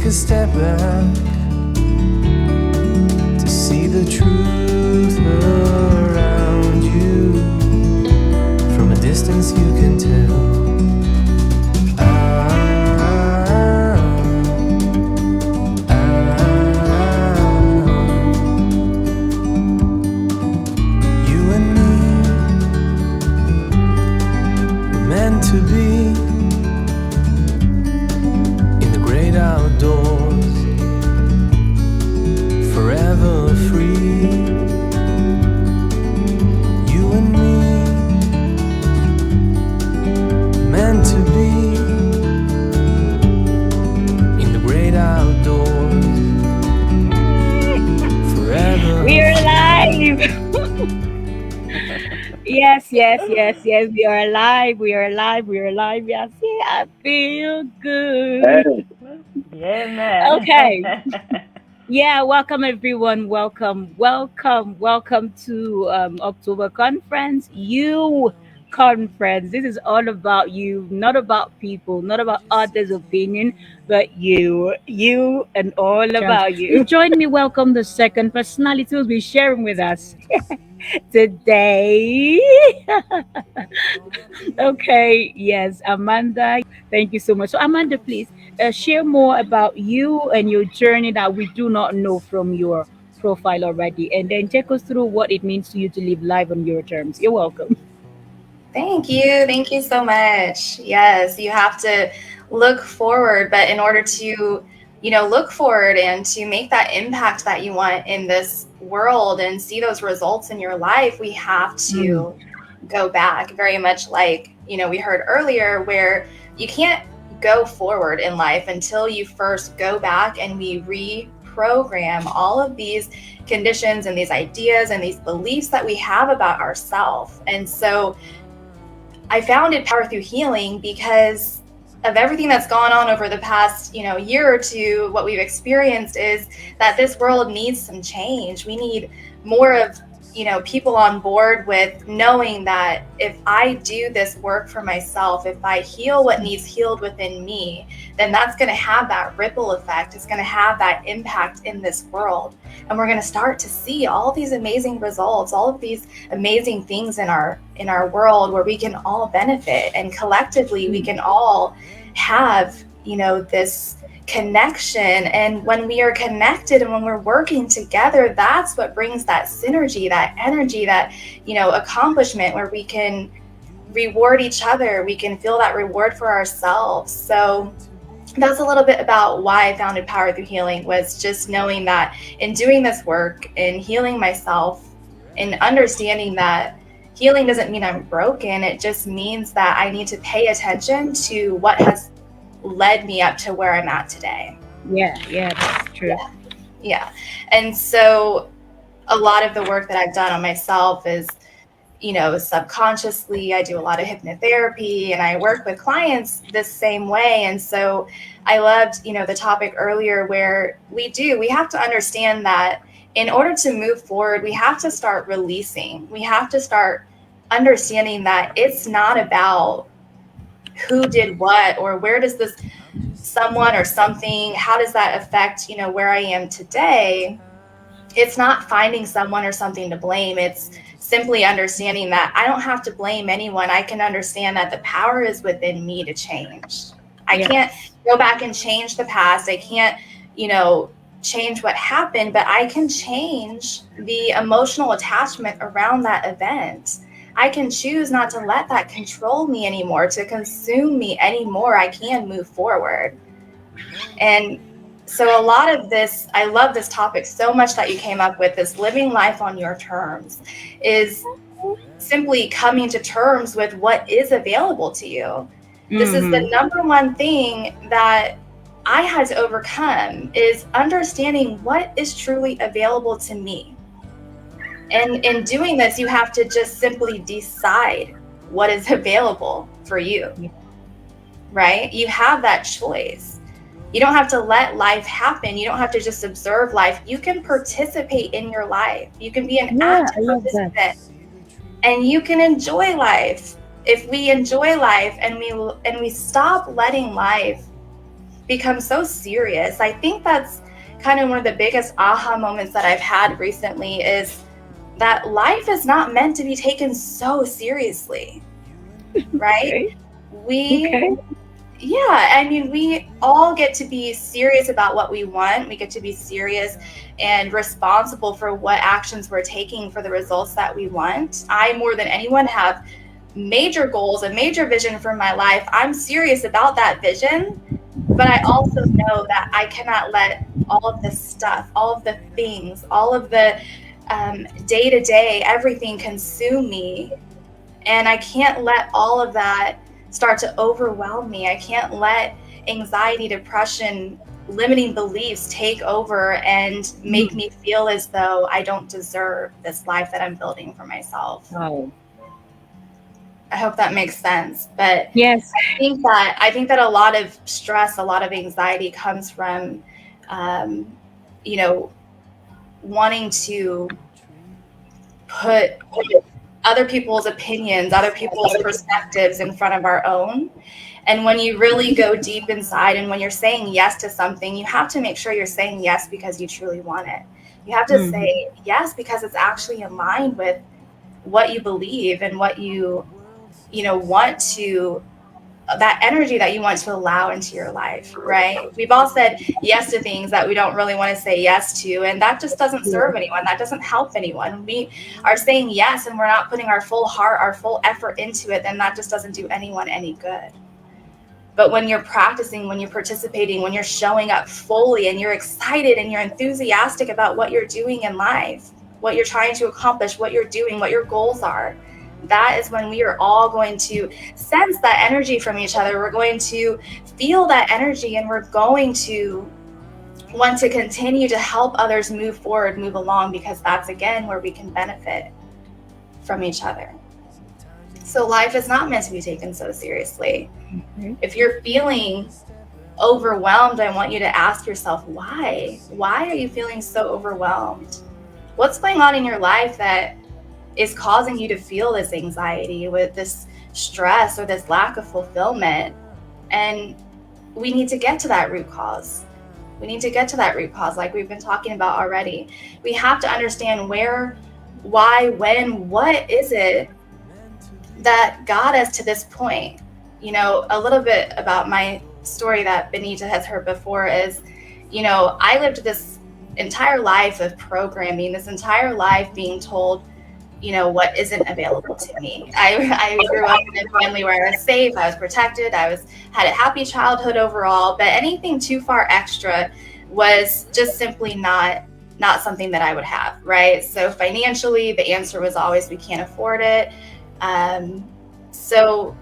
a step back to see the truth around you. From a distance you can tell. You and me were meant to be in the great outdoors, forever free. You and me, meant to be in the great outdoors, forever We're free. live. Yes, yes, yes, yes. We are live. We are live. We are live. Yes, yeah, I feel good. Hey, Yeah, man. Okay. Yeah, welcome everyone. Welcome to October conference. You conference. This is all about you, not about people, not about others' opinion, but you, and all about you. Please join me. Welcome the second personality who will be sharing with us today. Okay, yes, Amanda, thank you so much. So, Amanda, please share more about you and your journey that we do not know from your profile already, and then take us through what it means to you to live life on your terms. You're welcome. Thank you. Thank you so much. Yes, you have to look forward, but in order to, look forward and to make that impact that you want in this world and see those results in your life, we have Mm, to go back, very much like, we heard earlier, where you can't go forward in life until you first go back and we reprogram all of these conditions and these ideas and these beliefs that we have about ourselves. And so I founded Power Through Healing because of everything that's gone on over the past, year or two. What we've experienced is that this world needs some change. We need more of, people on board with knowing that if I do this work for myself, if I heal what needs healed within me, then that's going to have that ripple effect. It's going to have that impact in this world. And we're going to start to see all these amazing results, all of these amazing things in our world where we can all benefit, and collectively we can all have, this connection. And when we are connected and when we're working together, that's what brings that synergy, that energy, that, accomplishment, where we can reward each other, we can feel that reward for ourselves. So that's a little bit about why I founded Power Through Healing, was just knowing that in doing this work and healing myself and understanding that healing doesn't mean I'm broken. It just means that I need to pay attention to what has led me up to where I'm at today. yeah, yeah, that's true. Yeah. Yeah. And so a lot of the work that I've done on myself is, subconsciously. I do a lot of hypnotherapy and I work with clients this same way. And so I loved, the topic earlier where we have to understand that in order to move forward, we have to start releasing. We have to start understanding that it's not about who did what or where does this someone or something, how does that affect, where I am today. It's not finding someone or something to blame. It's simply understanding that I don't have to blame anyone. I can understand that the power is within me to change. I Yeah, can't go back and change the past. I can't, change what happened, but I can change the emotional attachment around that event. I can choose not to let that control me anymore, to consume me anymore. I can move forward. And so a lot of this, I love this topic so much that you came up with, this living life on your terms, is simply coming to terms with what is available to you. This is the mm-hmm. number one thing that I had to overcome, is understanding what is truly available to me. And in doing this, you have to just simply decide what is available for you, right? You have that choice. You don't have to let life happen. You don't have to just observe life. You can participate in your life. You can be an Yeah, I active love that. participant, and you can enjoy life. If we enjoy life and we stop letting life become so serious. I think that's kind of one of the biggest aha moments that I've had recently, is that life is not meant to be taken so seriously, right? Okay. We, Okay. yeah, I mean, we all get to be serious about what we want. We get to be serious and responsible for what actions we're taking for the results that we want. I, more than anyone, have major goals, a major vision for my life. I'm serious about that vision, but I also know that I cannot let all of this stuff, all of the things, all of the day to day, everything consume me. And I can't let all of that start to overwhelm me. I can't let anxiety, depression, limiting beliefs take over and make Mm. me feel as though I don't deserve this life that I'm building for myself. Oh, I hope that makes sense. But yes. I think that a lot of stress, a lot of anxiety comes from, you know, wanting to put other people's opinions, other people's perspectives in front of our own. And when you really go deep inside, and when you're saying yes to something, you have to make sure you're saying yes because you truly want it. You have to Mhm. say yes because it's actually in line with what you believe and what you know, want to, that energy that you want to allow into your life, right? We've all said yes to things that we don't really want to say yes to, and that just doesn't Yeah. serve anyone. That doesn't help anyone. We are saying yes and we're not putting our full heart, our full effort into it, then that just doesn't do anyone any good. But when you're practicing, when you're participating, when you're showing up fully and you're excited and you're enthusiastic about what you're doing in life, what you're trying to accomplish, what you're doing, what your goals are, that is when we are all going to sense that energy from each other. We're going to feel that energy, and we're going to want to continue to help others move forward, move along, because that's, again, where we can benefit from each other. So life is not meant to be taken so seriously. Okay. If you're feeling overwhelmed, I want you to ask yourself, why? Why are you feeling so overwhelmed? What's going on in your life that is causing you to feel this anxiety, with this stress or this lack of fulfillment? And we need to get to that root cause. We need to get to that root cause, like we've been talking about already. We have to understand where, why, when, what is it that got us to this point. You know, a little bit about my story that Benita has heard before is, you know, I lived this entire life of programming, this entire life being told, you know, what isn't available to me. I grew up in a family where I was safe, I was protected, had a happy childhood overall, but anything too far extra was just simply not something that I would have, right? So financially, the answer was always, we can't afford it. So,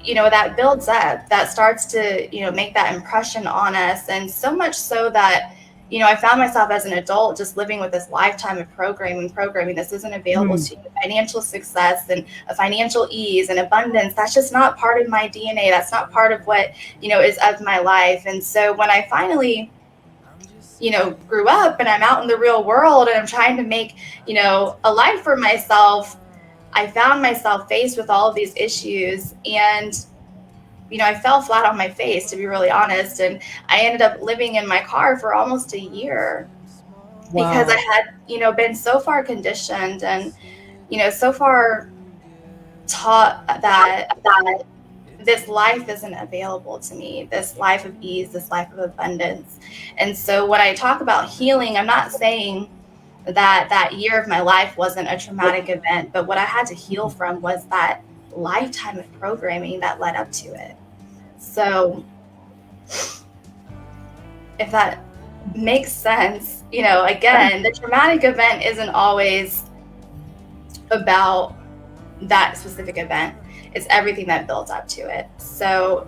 you know, that builds up, that starts to, you know, make that impression on us. And so much so that, you know, I found myself as an adult just living with this lifetime of programming. This isn't available Mm. to you. Financial success and a financial ease and abundance, that's just not part of my DNA. That's not part of what, you know, is of my life. And so when I finally, you know, grew up and I'm out in the real world and I'm trying to make, you know, a life for myself, I found myself faced with all of these issues, and, you know, I fell flat on my face, to be really honest. And I ended up living in my car for almost a year because I Wow. had, you know, been so far conditioned and, you know, so far taught that this life isn't available to me, this life of ease, this life of abundance. And so when I talk about healing, I'm not saying that year of my life wasn't a traumatic event, but what I had to heal from was that lifetime of programming that led up to it. So if that makes sense, you know, again, the traumatic event isn't always about that specific event. It's everything that builds up to it. So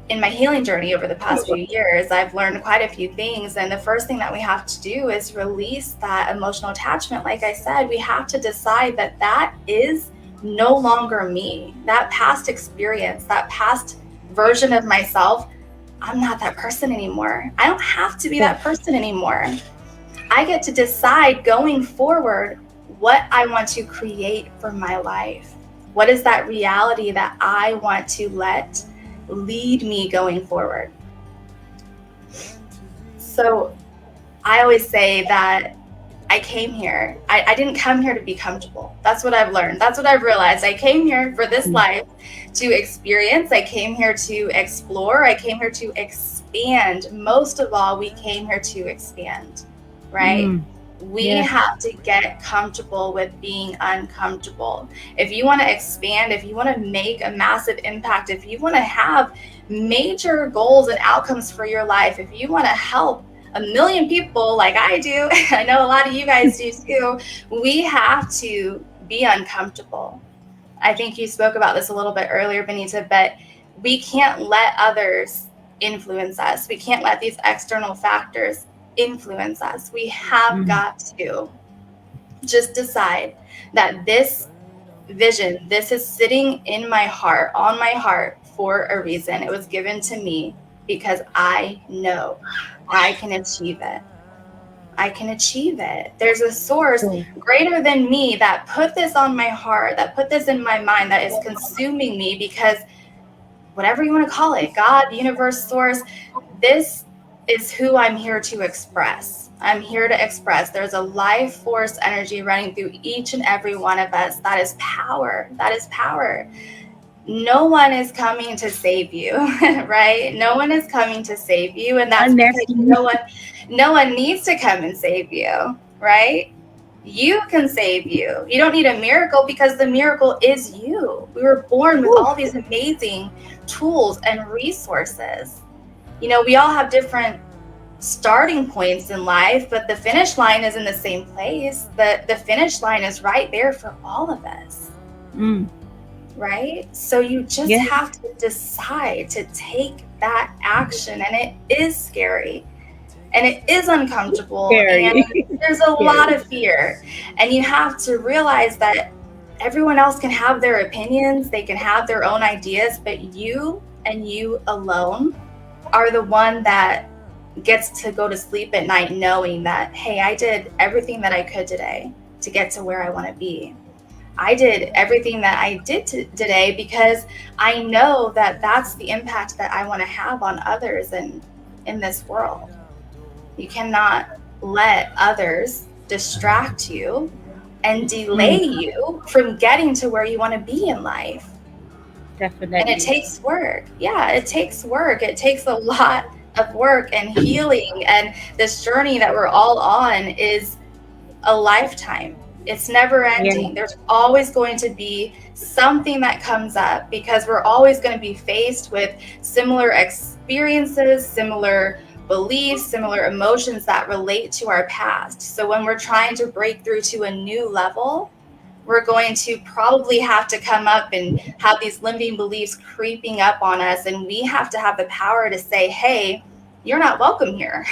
in my healing journey over the past few years, I've learned quite a few things. And the first thing that we have to do is release that emotional attachment. Like I said, we have to decide that that is no longer me. That past experience, that past version of myself, I'm not that person anymore. I don't have to be Yeah. that person anymore. I get to decide going forward what I want to create for my life. What is that reality that I want to let lead me going forward? So I always say that I came here. I didn't come here to be comfortable. That's what I've learned. That's what I've realized. I came here for this life to experience. I came here to explore. I came here to expand. Most of all, we came here to expand, right? We have to get comfortable with being uncomfortable. If you want to expand, if you want to make a massive impact, if you want to have major goals and outcomes for your life, if you want to help 1 million people like I do, I know a lot of you guys do too, we have to be uncomfortable. I think you spoke about this a little bit earlier, Benita, but we can't let others influence us. We can't let these external factors influence us. We have got to just decide that this vision, this is sitting in my heart, on my heart for a reason. It was given to me because I know I can achieve it. I can achieve it. There's a source greater than me that put this on my heart, that put this in my mind, that is consuming me, because whatever you want to call it, God, universe, source, this is who I'm here to express. I'm here to express. There's a life force energy running through each and every one of us. That is power. That is power. No one is coming to save you, right? No one is coming to save you. And that's because no one needs to come and save you, right? You can save you. You don't need a miracle, because the miracle is you. We were born with all these amazing tools and resources. You know, we all have different starting points in life, but the finish line is in the same place. The finish line is right there for all of us. Right? So you just have to decide to take that action. And it is scary. And it is uncomfortable. And there's a lot of fear. And you have to realize that everyone else can have their opinions. They can have their own ideas. But you and you alone are the one that gets to go to sleep at night knowing that, hey, I did everything that I could today to get to where I want to be. I did everything that I did today because I know that that's the impact that I want to have on others and in this world. You cannot let others distract you and delay you from getting to where you want to be in life. Definitely. And it takes work. Yeah, it takes work. It takes a lot of work and healing. And this journey that we're all on is a lifetime. It's never ending. There's always going to be something that comes up, because we're always going to be faced with similar experiences, similar beliefs, similar emotions that relate to our past. So when we're trying to break through to a new level, we're going to probably have to come up and have these limiting beliefs creeping up on us. And we have to have the power to say, hey, you're not welcome here.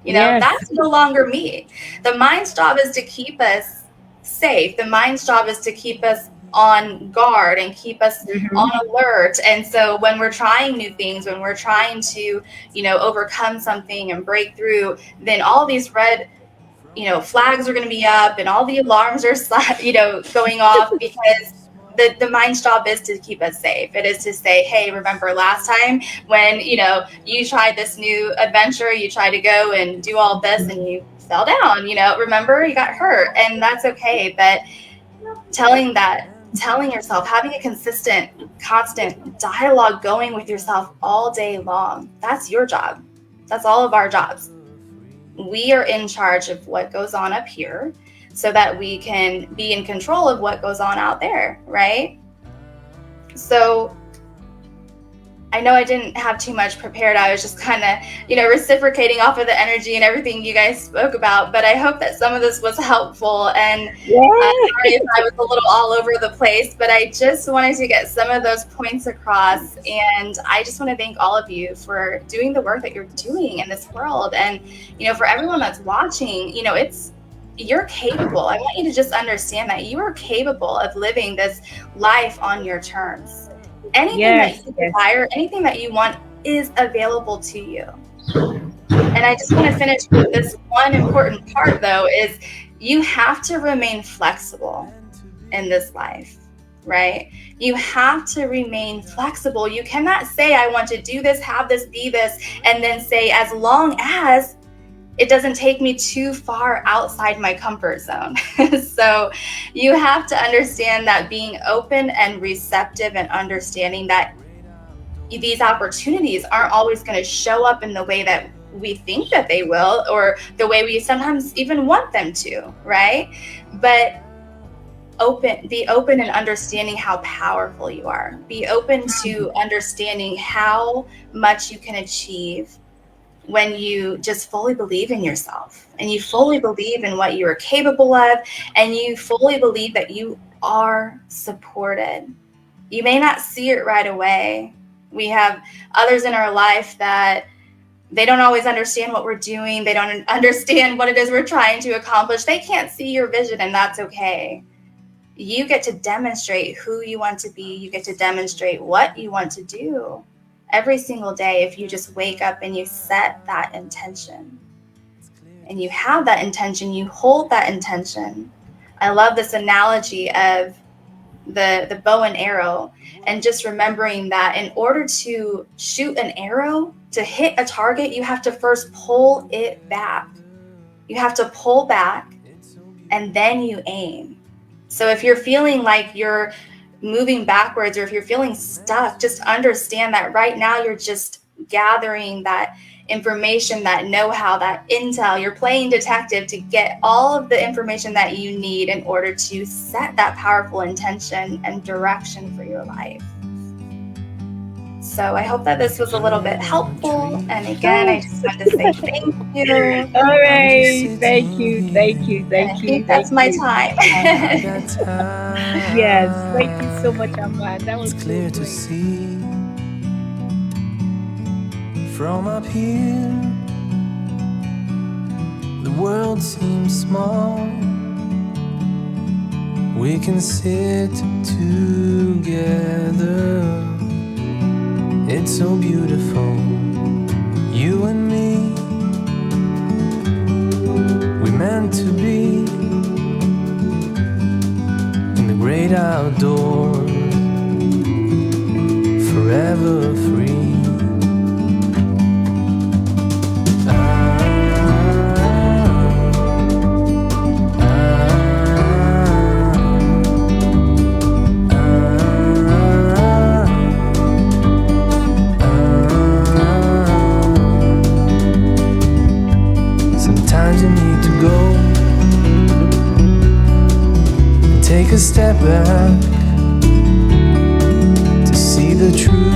You know, that's no longer me. The mind's job is to keep us safe. The mind's job is to keep us on guard and keep us on alert. And so when we're trying new things, when we're trying to, you know, overcome something and break through, then all these red, you know, flags are going to be up and all the alarms are, you know, going off, because the mind's job is to keep us safe. It is to say, hey, remember last time when, you know, you tried this new adventure, you tried to go and do all this and you fell down, you know, remember you got hurt, and that's okay. But telling yourself, having a consistent, constant dialogue going with yourself all day long, that's your job. That's all of our jobs. We are in charge of what goes on up here so that we can be in control of what goes on out there, right? So I know I didn't have too much prepared. I was just kind of, you know, reciprocating off of the energy and everything you guys spoke about. But I hope that some of this was helpful. And sorry if I was a little all over the place, but I just wanted to get some of those points across. And I just want to thank all of you for doing the work that you're doing in this world. And, you know, for everyone that's watching, you know, you're capable. I want you to just understand that you are capable of living this life on your terms. Anything that you desire, anything that you want is available to you. And I just want to finish with this one important part, though, is you have to remain flexible in this life, right? You have to remain flexible. You cannot say, I want to do this, have this, be this, and then say, as long as it doesn't take me too far outside my comfort zone. So you have to understand that being open and receptive and understanding that these opportunities aren't always going to show up in the way that we think that they will, or the way we sometimes even want them to, right? But be open and understanding how powerful you are. Be open to understanding how much you can achieve when you just fully believe in yourself, and you fully believe in what you are capable of, and you fully believe that you are supported. You may not see it right away. We have others in our life that they don't always understand what we're doing. They don't understand what it is we're trying to accomplish. They can't see your vision, and that's okay. You get to demonstrate who you want to be. You get to demonstrate what you want to do every single day if you just wake up and you set that intention. And you have that intention, you hold that intention. I love this analogy of the bow and arrow, and just remembering that in order to shoot an arrow, to hit a target, you have to first pull it back. You have to pull back and then you aim. So if you're feeling like you're moving backwards, or if you're feeling stuck, just understand that right now you're just gathering that information, that know-how, that intel. You're playing detective to get all of the information that you need in order to set that powerful intention and direction for your life. So I hope that this was a little bit helpful. And again, I just want to say thank you. All right. Thank you. Thank you. I Thank you. think that's my time. Yes. Thank you so much, Amanda. That was It's clear so to great. see from up here. The world seems small. We can sit together. It's so beautiful, you and me. We meant to be in the great outdoors, forever free. Sometimes you need to go and take a step back to see the truth